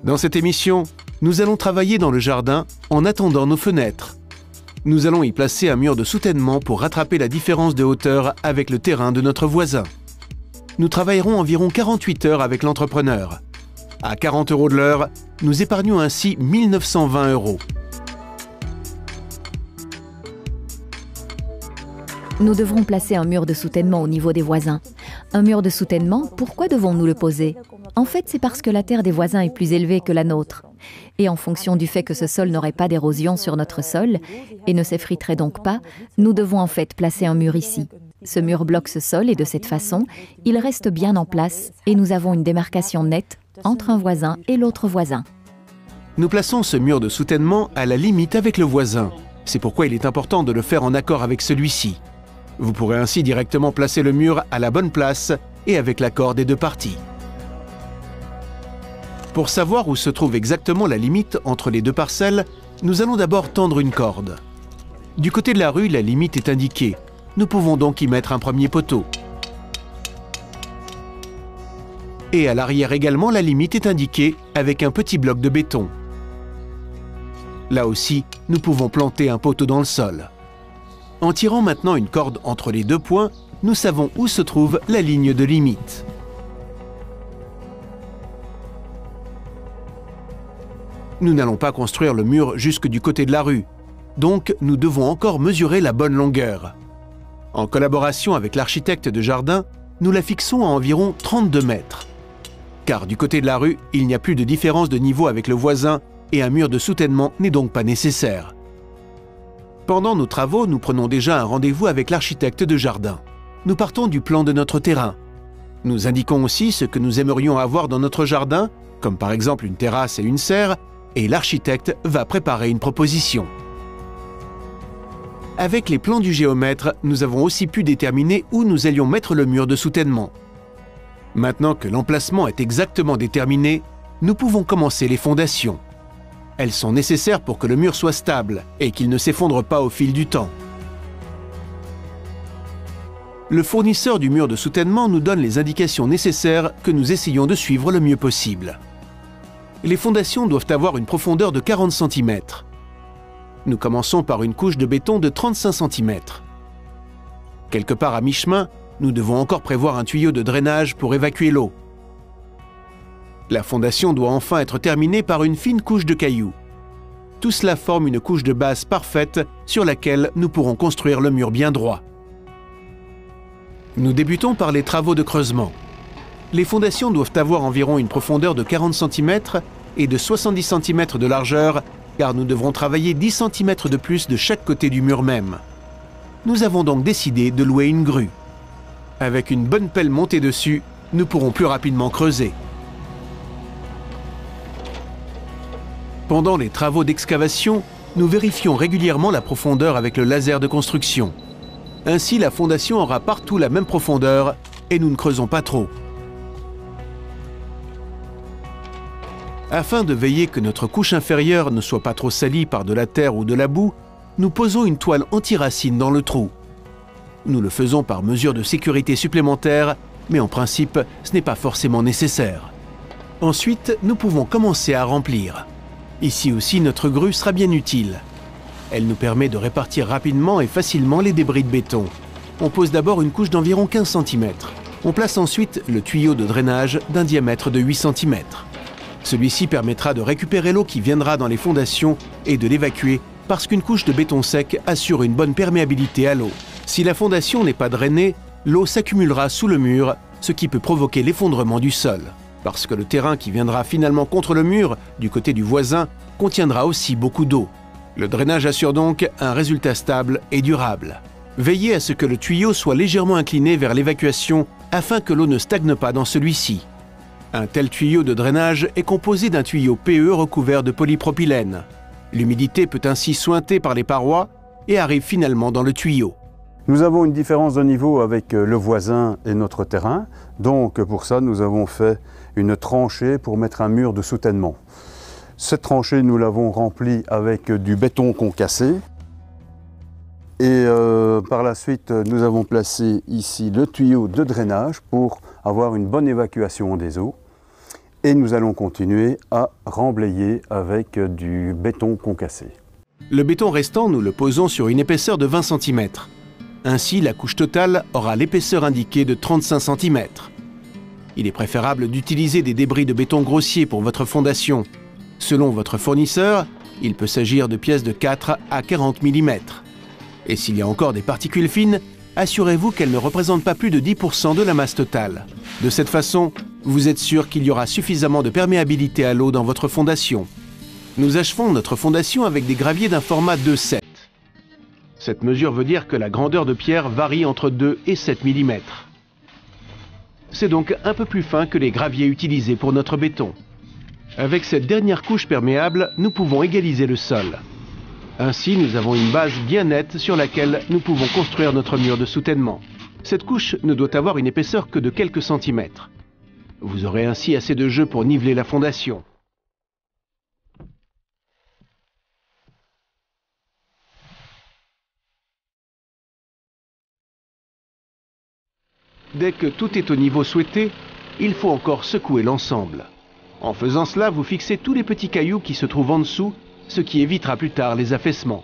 Dans cette émission, nous allons travailler dans le jardin en attendant nos fenêtres. Nous allons y placer un mur de soutènement pour rattraper la différence de hauteur avec le terrain de notre voisin. Nous travaillerons environ 48 heures avec l'entrepreneur. À 40 € de l'heure, nous épargnons ainsi 1 920 €. Nous devrons placer un mur de soutènement au niveau des voisins. Un mur de soutènement, pourquoi devons-nous le poser? En fait, c'est parce que la terre des voisins est plus élevée que la nôtre. Et en fonction du fait que ce sol n'aurait pas d'érosion sur notre sol et ne s'effriterait donc pas, nous devons en fait placer un mur ici. Ce mur bloque ce sol et de cette façon, il reste bien en place et nous avons une démarcation nette entre un voisin et l'autre voisin. Nous plaçons ce mur de soutènement à la limite avec le voisin. C'est pourquoi il est important de le faire en accord avec celui-ci. Vous pourrez ainsi directement placer le mur à la bonne place et avec l'accord des deux parties. Pour savoir où se trouve exactement la limite entre les deux parcelles, nous allons d'abord tendre une corde. Du côté de la rue, la limite est indiquée. Nous pouvons donc y mettre un premier poteau. Et à l'arrière également, la limite est indiquée avec un petit bloc de béton. Là aussi, nous pouvons planter un poteau dans le sol. En tirant maintenant une corde entre les deux points, nous savons où se trouve la ligne de limite. Nous n'allons pas construire le mur jusque du côté de la rue, donc nous devons encore mesurer la bonne longueur. En collaboration avec l'architecte de jardin, nous la fixons à environ 32 mètres. Car du côté de la rue, il n'y a plus de différence de niveau avec le voisin et un mur de soutènement n'est donc pas nécessaire. Pendant nos travaux, nous prenons déjà un rendez-vous avec l'architecte de jardin. Nous partons du plan de notre terrain. Nous indiquons aussi ce que nous aimerions avoir dans notre jardin, comme par exemple une terrasse et une serre, et l'architecte va préparer une proposition. Avec les plans du géomètre, nous avons aussi pu déterminer où nous allions mettre le mur de soutènement. Maintenant que l'emplacement est exactement déterminé, nous pouvons commencer les fondations. Elles sont nécessaires pour que le mur soit stable et qu'il ne s'effondre pas au fil du temps. Le fournisseur du mur de soutènement nous donne les indications nécessaires que nous essayons de suivre le mieux possible. Les fondations doivent avoir une profondeur de 40 cm. Nous commençons par une couche de béton de 35 cm. Quelque part à mi-chemin, nous devons encore prévoir un tuyau de drainage pour évacuer l'eau. La fondation doit enfin être terminée par une fine couche de cailloux. Tout cela forme une couche de base parfaite sur laquelle nous pourrons construire le mur bien droit. Nous débutons par les travaux de creusement. Les fondations doivent avoir environ une profondeur de 40 cm et de 70 cm de largeur, car nous devrons travailler 10 cm de plus de chaque côté du mur même. Nous avons donc décidé de louer une grue. Avec une bonne pelle montée dessus, nous pourrons plus rapidement creuser. Pendant les travaux d'excavation, nous vérifions régulièrement la profondeur avec le laser de construction. Ainsi, la fondation aura partout la même profondeur et nous ne creusons pas trop. Afin de veiller que notre couche inférieure ne soit pas trop salie par de la terre ou de la boue, nous posons une toile anti-racine dans le trou. Nous le faisons par mesure de sécurité supplémentaire, mais en principe, ce n'est pas forcément nécessaire. Ensuite, nous pouvons commencer à remplir. Ici aussi, notre grue sera bien utile. Elle nous permet de répartir rapidement et facilement les débris de béton. On pose d'abord une couche d'environ 15 cm. On place ensuite le tuyau de drainage d'un diamètre de 8 cm. Celui-ci permettra de récupérer l'eau qui viendra dans les fondations et de l'évacuer parce qu'une couche de béton sec assure une bonne perméabilité à l'eau. Si la fondation n'est pas drainée, l'eau s'accumulera sous le mur, ce qui peut provoquer l'effondrement du sol. Parce que le terrain qui viendra finalement contre le mur, du côté du voisin, contiendra aussi beaucoup d'eau. Le drainage assure donc un résultat stable et durable. Veillez à ce que le tuyau soit légèrement incliné vers l'évacuation afin que l'eau ne stagne pas dans celui-ci. Un tel tuyau de drainage est composé d'un tuyau PE recouvert de polypropylène. L'humidité peut ainsi suinter par les parois et arrive finalement dans le tuyau. Nous avons une différence de niveau avec le voisin et notre terrain, donc pour ça nous avons fait une tranchée pour mettre un mur de soutènement. Cette tranchée, nous l'avons remplie avec du béton concassé. Et par la suite, nous avons placé ici le tuyau de drainage pour avoir une bonne évacuation des eaux. Et nous allons continuer à remblayer avec du béton concassé. Le béton restant, nous le posons sur une épaisseur de 20 cm. Ainsi, la couche totale aura l'épaisseur indiquée de 35 cm. Il est préférable d'utiliser des débris de béton grossier pour votre fondation. Selon votre fournisseur, il peut s'agir de pièces de 4 à 40 mm. Et s'il y a encore des particules fines, assurez-vous qu'elles ne représentent pas plus de 10% de la masse totale. De cette façon, vous êtes sûr qu'il y aura suffisamment de perméabilité à l'eau dans votre fondation. Nous achevons notre fondation avec des graviers d'un format 2,7. Cette mesure veut dire que la grandeur de pierre varie entre 2 et 7 mm. C'est donc un peu plus fin que les graviers utilisés pour notre béton. Avec cette dernière couche perméable, nous pouvons égaliser le sol. Ainsi, nous avons une base bien nette sur laquelle nous pouvons construire notre mur de soutènement. Cette couche ne doit avoir une épaisseur que de quelques centimètres. Vous aurez ainsi assez de jeu pour niveler la fondation. Dès que tout est au niveau souhaité, il faut encore secouer l'ensemble. En faisant cela, vous fixez tous les petits cailloux qui se trouvent en dessous, ce qui évitera plus tard les affaissements.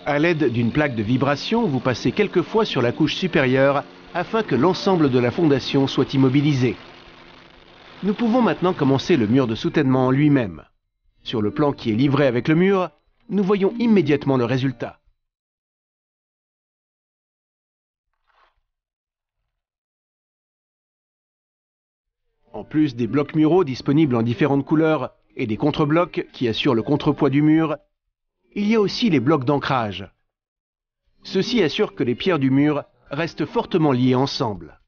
À l'aide d'une plaque de vibration, vous passez quelques fois sur la couche supérieure afin que l'ensemble de la fondation soit immobilisé. Nous pouvons maintenant commencer le mur de soutènement en lui-même. Sur le plan qui est livré avec le mur, nous voyons immédiatement le résultat. En plus des blocs muraux disponibles en différentes couleurs et des contre-blocs qui assurent le contrepoids du mur, il y a aussi les blocs d'ancrage. Ceux-ci assurent que les pierres du mur restent fortement liées ensemble.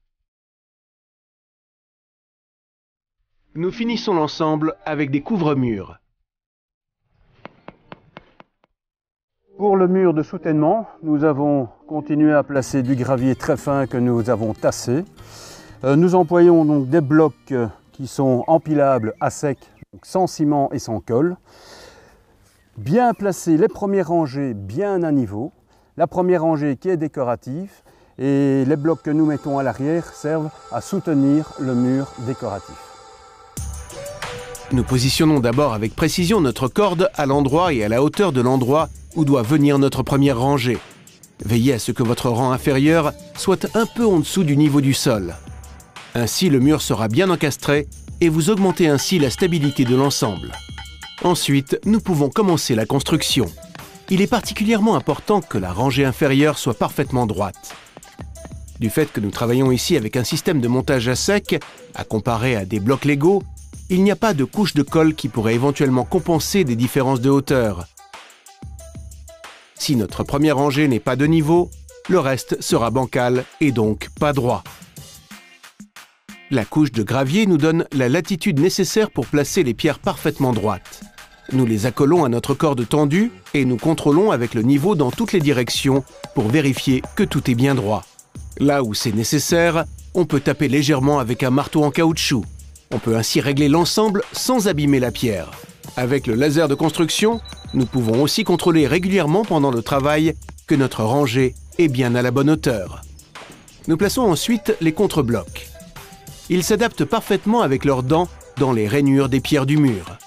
Nous finissons l'ensemble avec des couvre-murs. Pour le mur de soutènement, nous avons continué à placer du gravier très fin que nous avons tassé. Nous employons donc des blocs qui sont empilables à sec, donc sans ciment et sans colle. Bien placer les premières rangées bien à niveau. La première rangée qui est décorative et les blocs que nous mettons à l'arrière servent à soutenir le mur décoratif. Nous positionnons d'abord avec précision notre corde à l'endroit et à la hauteur de l'endroit où doit venir notre première rangée. Veillez à ce que votre rang inférieur soit un peu en dessous du niveau du sol. Ainsi, le mur sera bien encastré et vous augmentez ainsi la stabilité de l'ensemble. Ensuite, nous pouvons commencer la construction. Il est particulièrement important que la rangée inférieure soit parfaitement droite. Du fait que nous travaillons ici avec un système de montage à sec, à comparer à des blocs Lego, il n'y a pas de couche de colle qui pourrait éventuellement compenser des différences de hauteur. Si notre première rangée n'est pas de niveau, le reste sera bancal et donc pas droit. La couche de gravier nous donne la latitude nécessaire pour placer les pierres parfaitement droites. Nous les accolons à notre corde tendue et nous contrôlons avec le niveau dans toutes les directions pour vérifier que tout est bien droit. Là où c'est nécessaire, on peut taper légèrement avec un marteau en caoutchouc. On peut ainsi régler l'ensemble sans abîmer la pierre. Avec le laser de construction, nous pouvons aussi contrôler régulièrement pendant le travail que notre rangée est bien à la bonne hauteur. Nous plaçons ensuite les contre-blocs. Ils s'adaptent parfaitement avec leurs dents dans les rainures des pierres du mur.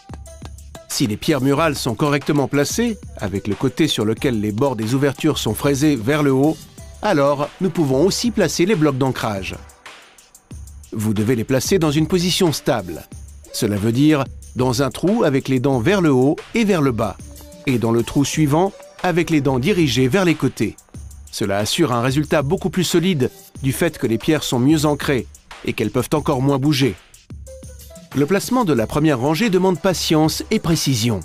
Si les pierres murales sont correctement placées, avec le côté sur lequel les bords des ouvertures sont fraisés vers le haut, alors nous pouvons aussi placer les blocs d'ancrage. Vous devez les placer dans une position stable. Cela veut dire dans un trou avec les dents vers le haut et vers le bas, et dans le trou suivant avec les dents dirigées vers les côtés. Cela assure un résultat beaucoup plus solide du fait que les pierres sont mieux ancrées et qu'elles peuvent encore moins bouger. Le placement de la première rangée demande patience et précision.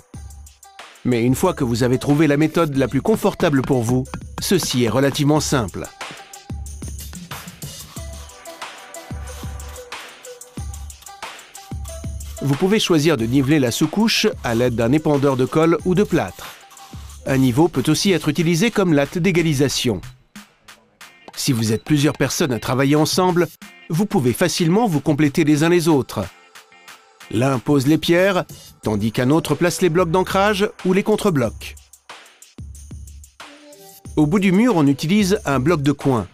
Mais une fois que vous avez trouvé la méthode la plus confortable pour vous, ceci est relativement simple. Vous pouvez choisir de niveler la sous-couche à l'aide d'un épandeur de colle ou de plâtre. Un niveau peut aussi être utilisé comme latte d'égalisation. Si vous êtes plusieurs personnes à travailler ensemble, vous pouvez facilement vous compléter les uns les autres. L'un pose les pierres, tandis qu'un autre place les blocs d'ancrage ou les contre-blocs. Au bout du mur, on utilise un bloc de coin.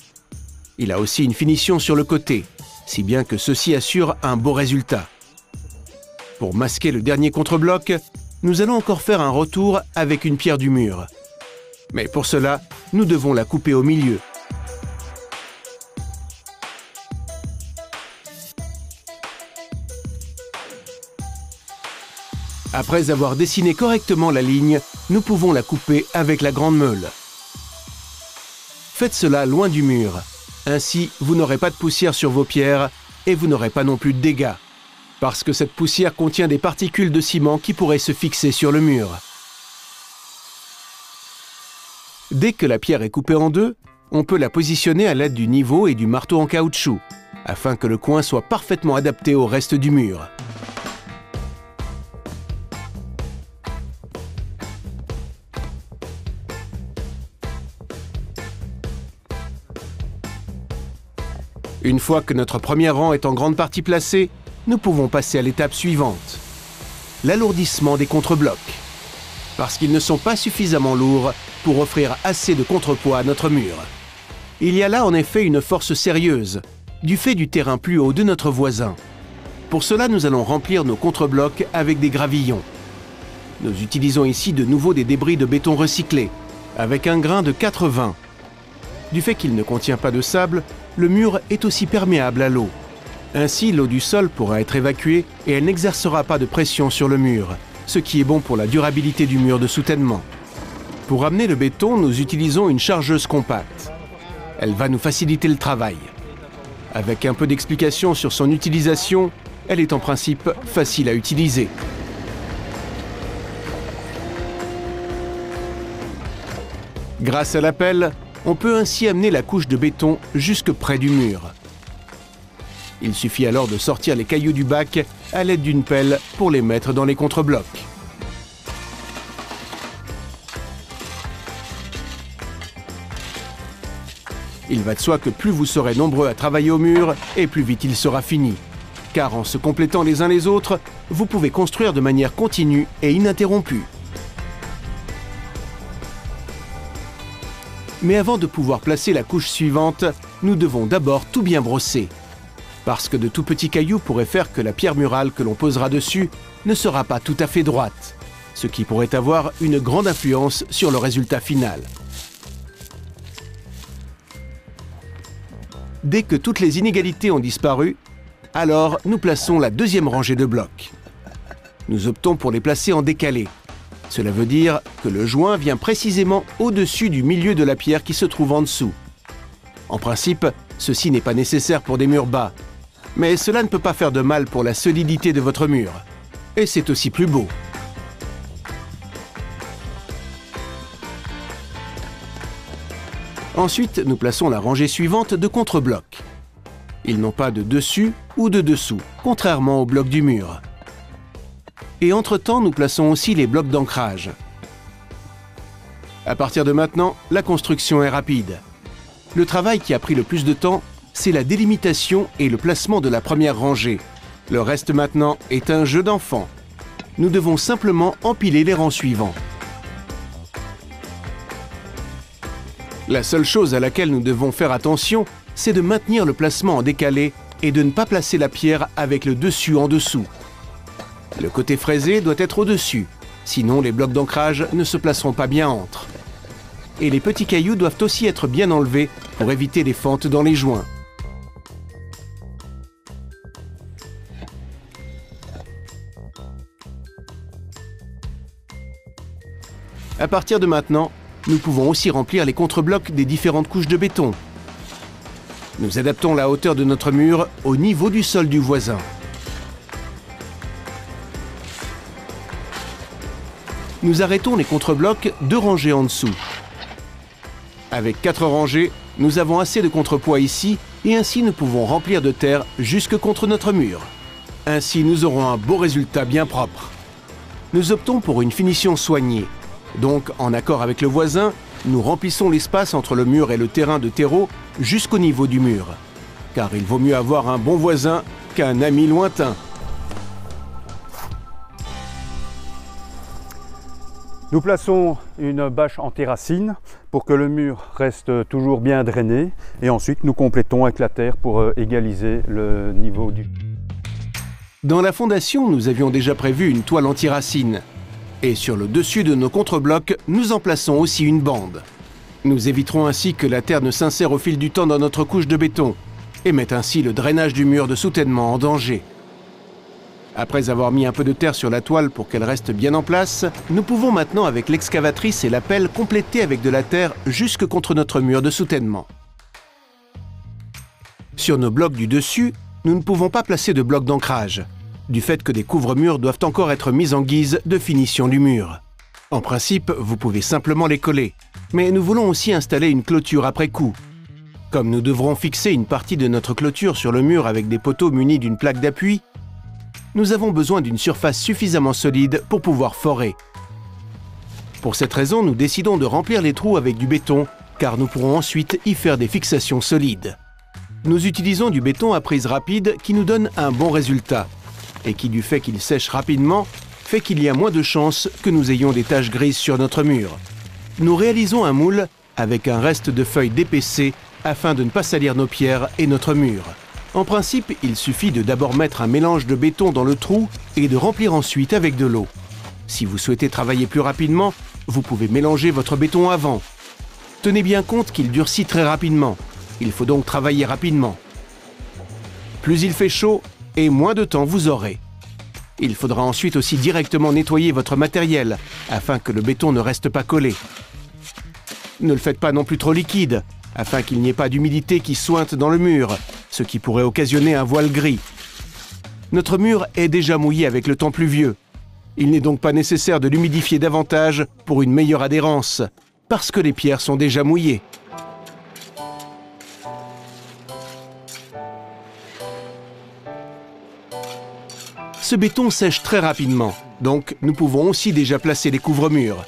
Il a aussi une finition sur le côté, si bien que ceci assure un beau résultat. Pour masquer le dernier contre-bloc, nous allons encore faire un retour avec une pierre du mur. Mais pour cela, nous devons la couper au milieu. Après avoir dessiné correctement la ligne, nous pouvons la couper avec la grande meule. Faites cela loin du mur. Ainsi, vous n'aurez pas de poussière sur vos pierres et vous n'aurez pas non plus de dégâts. Parce que cette poussière contient des particules de ciment qui pourraient se fixer sur le mur. Dès que la pierre est coupée en deux, on peut la positionner à l'aide du niveau et du marteau en caoutchouc, afin que le coin soit parfaitement adapté au reste du mur. Une fois que notre premier rang est en grande partie placé, nous pouvons passer à l'étape suivante, l'alourdissement des contre-blocs, parce qu'ils ne sont pas suffisamment lourds pour offrir assez de contrepoids à notre mur. Il y a là en effet une force sérieuse, du fait du terrain plus haut de notre voisin. Pour cela, nous allons remplir nos contre-blocs avec des gravillons. Nous utilisons ici de nouveau des débris de béton recyclé, avec un grain de 80. Du fait qu'il ne contient pas de sable, le mur est aussi perméable à l'eau. Ainsi, l'eau du sol pourra être évacuée et elle n'exercera pas de pression sur le mur, ce qui est bon pour la durabilité du mur de soutènement. Pour amener le béton, nous utilisons une chargeuse compacte. Elle va nous faciliter le travail. Avec un peu d'explication sur son utilisation, elle est en principe facile à utiliser. Grâce à la pelle, on peut ainsi amener la couche de béton jusque près du mur. Il suffit alors de sortir les cailloux du bac à l'aide d'une pelle pour les mettre dans les contre-blocs. Il va de soi que plus vous serez nombreux à travailler au mur, et plus vite il sera fini. Car en se complétant les uns les autres, vous pouvez construire de manière continue et ininterrompue. Mais avant de pouvoir placer la couche suivante, nous devons d'abord tout bien brosser. Parce que de tout petits cailloux pourraient faire que la pierre murale que l'on posera dessus ne sera pas tout à fait droite, ce qui pourrait avoir une grande influence sur le résultat final. Dès que toutes les inégalités ont disparu, alors nous plaçons la deuxième rangée de blocs. Nous optons pour les placer en décalé. Cela veut dire que le joint vient précisément au-dessus du milieu de la pierre qui se trouve en dessous. En principe, ceci n'est pas nécessaire pour des murs bas, mais cela ne peut pas faire de mal pour la solidité de votre mur. Et c'est aussi plus beau. Ensuite, nous plaçons la rangée suivante de contre-blocs. Ils n'ont pas de dessus ou de dessous, contrairement aux blocs du mur. Et entre-temps, nous plaçons aussi les blocs d'ancrage. À partir de maintenant, la construction est rapide. Le travail qui a pris le plus de temps, c'est la délimitation et le placement de la première rangée. Le reste maintenant est un jeu d'enfant. Nous devons simplement empiler les rangs suivants. La seule chose à laquelle nous devons faire attention, c'est de maintenir le placement en décalé et de ne pas placer la pierre avec le dessus en dessous. Le côté fraisé doit être au-dessus, sinon les blocs d'ancrage ne se placeront pas bien entre. Et les petits cailloux doivent aussi être bien enlevés pour éviter les fentes dans les joints. À partir de maintenant, nous pouvons aussi remplir les contre-blocs des différentes couches de béton. Nous adaptons la hauteur de notre mur au niveau du sol du voisin. Nous arrêtons les contre-blocs 2 rangées en dessous. Avec 4 rangées, nous avons assez de contrepoids ici et ainsi nous pouvons remplir de terre jusque contre notre mur. Ainsi, nous aurons un beau résultat bien propre. Nous optons pour une finition soignée. Donc, en accord avec le voisin, nous remplissons l'espace entre le mur et le terrain de terreau jusqu'au niveau du mur. Car il vaut mieux avoir un bon voisin qu'un ami lointain. Nous plaçons une bâche anti-racine pour que le mur reste toujours bien drainé et ensuite nous complétons avec la terre pour égaliser le niveau du... Dans la fondation, nous avions déjà prévu une toile anti-racine. Et sur le dessus de nos contre-blocs, nous en plaçons aussi une bande. Nous éviterons ainsi que la terre ne s'insère au fil du temps dans notre couche de béton et mette ainsi le drainage du mur de soutènement en danger. Après avoir mis un peu de terre sur la toile pour qu'elle reste bien en place, nous pouvons maintenant avec l'excavatrice et la pelle compléter avec de la terre jusque contre notre mur de soutènement. Sur nos blocs du dessus, nous ne pouvons pas placer de blocs d'ancrage, du fait que des couvre-murs doivent encore être mis en guise de finition du mur. En principe, vous pouvez simplement les coller, mais nous voulons aussi installer une clôture après coup. Comme nous devrons fixer une partie de notre clôture sur le mur avec des poteaux munis d'une plaque d'appui, nous avons besoin d'une surface suffisamment solide pour pouvoir forer. Pour cette raison, nous décidons de remplir les trous avec du béton, car nous pourrons ensuite y faire des fixations solides. Nous utilisons du béton à prise rapide qui nous donne un bon résultat, et qui, du fait qu'il sèche rapidement, fait qu'il y a moins de chances que nous ayons des taches grises sur notre mur. Nous réalisons un moule avec un reste de feuilles d'EPC afin de ne pas salir nos pierres et notre mur. En principe, il suffit de d'abord mettre un mélange de béton dans le trou et de remplir ensuite avec de l'eau. Si vous souhaitez travailler plus rapidement, vous pouvez mélanger votre béton avant. Tenez bien compte qu'il durcit très rapidement. Il faut donc travailler rapidement. Plus il fait chaud, et moins de temps vous aurez. Il faudra ensuite aussi directement nettoyer votre matériel afin que le béton ne reste pas collé. Ne le faites pas non plus trop liquide, afin qu'il n'y ait pas d'humidité qui sointe dans le mur, ce qui pourrait occasionner un voile gris. Notre mur est déjà mouillé avec le temps pluvieux. Il n'est donc pas nécessaire de l'humidifier davantage pour une meilleure adhérence, parce que les pierres sont déjà mouillées. Ce béton sèche très rapidement, donc nous pouvons aussi déjà placer les couvre-murs.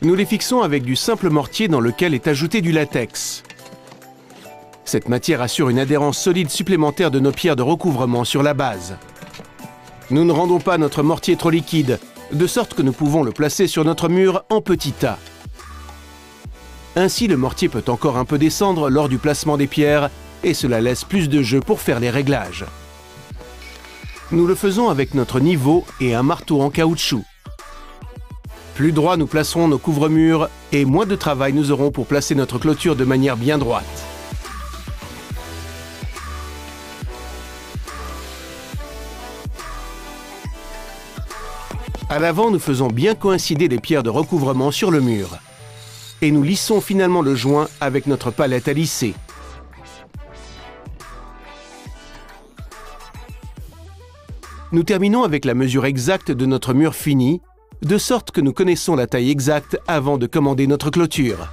Nous les fixons avec du simple mortier dans lequel est ajouté du latex. Cette matière assure une adhérence solide supplémentaire de nos pierres de recouvrement sur la base. Nous ne rendons pas notre mortier trop liquide, de sorte que nous pouvons le placer sur notre mur en petits tas. Ainsi, le mortier peut encore un peu descendre lors du placement des pierres et cela laisse plus de jeu pour faire les réglages. Nous le faisons avec notre niveau et un marteau en caoutchouc. Plus droit nous placerons nos couvre-murs et moins de travail nous aurons pour placer notre clôture de manière bien droite. À l'avant, nous faisons bien coïncider les pierres de recouvrement sur le mur. Et nous lissons finalement le joint avec notre palette à lisser. Nous terminons avec la mesure exacte de notre mur fini, de sorte que nous connaissons la taille exacte avant de commander notre clôture.